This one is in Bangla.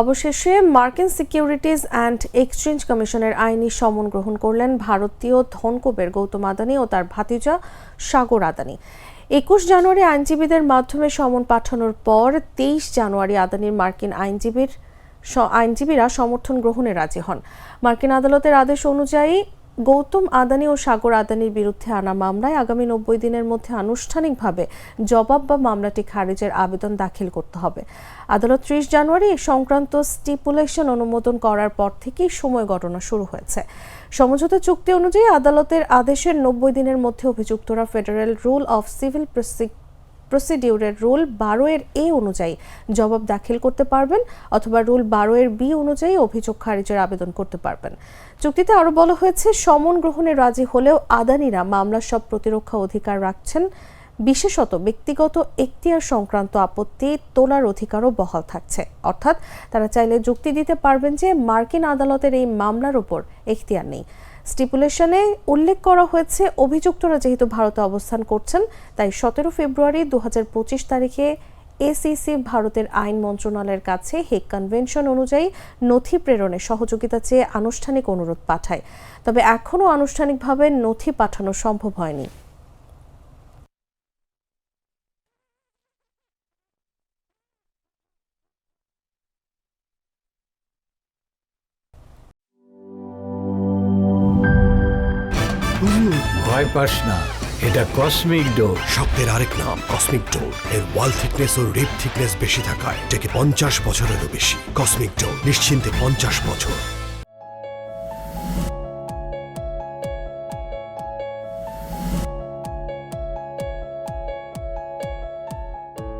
অবশেষে মার্কিন সিকিউরিটিজ অ্যান্ড এক্সচেঞ্জ কমিশনের আইনি সমন গ্রহণ করলেন ভারতীয় ধনকুবের গৌতম আদানি ও তার ভাতিজা সাগর আদানি। ২১ জানুয়ারি আইনজীবীদের মাধ্যমে সমন পাঠানোর পর ২৩ জানুয়ারি আদানির মার্কিন আইনজীবীরা সমর্থন গ্রহণে রাজি হন। মার্কিন আদালতের আদেশ অনুযায়ী গৌতম আদানি ও সাগর আদানির বিরুদ্ধে আনা মামলায় আগামী ৯০ দিনের মধ্যে আনুষ্ঠানিকভাবে জবাব বা মামলাটি খারিজের আবেদন দাখিল করতে হবে। আদালত ৩০ জানুয়ারি এ সংক্রান্ত স্টিপুলেশন অনুমোদন করার পর থেকেই সময় গণনা শুরু হয়েছে। সমঝোতা চুক্তি অনুযায়ী আদালতের আদেশের ৯০ দিনের মধ্যে অভিযুক্তরা ফেডারেল রুল অফ সিভিল প্রসিডিউরের রুল ১২ এ অনুযায়ী জবাব দাখিল করতে পারবেন অথবা রুল ১২ বি অনুযায়ী অভিযোগ খারিজের আবেদন করতে পারবেন। চুক্তিতে আরও বলা হয়েছে, সমন গ্রহণে রাজি হলেও আদানিরা মামলার সব প্রতিরক্ষা অধিকার রাখছেন, বিশেষত ব্যক্তিগত এখতিয়ার সংক্রান্ত আপত্তি তোলার অধিকারও বহাল থাকছে। অর্থাৎ তারা চাইলে যুক্তি দিতে পারবেন যে মার্কিন আদালতের এই মামলার উপর এখতিয়ার নেই। স্টিপুলেশনে উল্লেখ করা হয়েছে, অভিযুক্তরা যেহেতু ভারতে অবস্থান করছেন তাই ১৭ ফেব্রুয়ারি ২০২৫ তারিখে এসিসি ভারতের আইন মন্ত্রণালয়ের কাছে হেগ কনভেনশন অনুযায়ী নথি প্রেরণে সহযোগিতা চেয়ে আনুষ্ঠানিক অনুরোধ পাঠায়। তবে এখনও আনুষ্ঠানিকভাবে নথি পাঠানো সম্ভব হয়নি। ভয় পাস না, এটা কসমিক ডোর। শব্দের আরেক নাম কসমিক ডোর। এর ওয়াল থিকনেস ও রিপ থিকনেস বেশি থাকায় এটাকে 50 বছরেরও বেশি। কসমিক ডোর, নিশ্চিন্তে 50 বছর।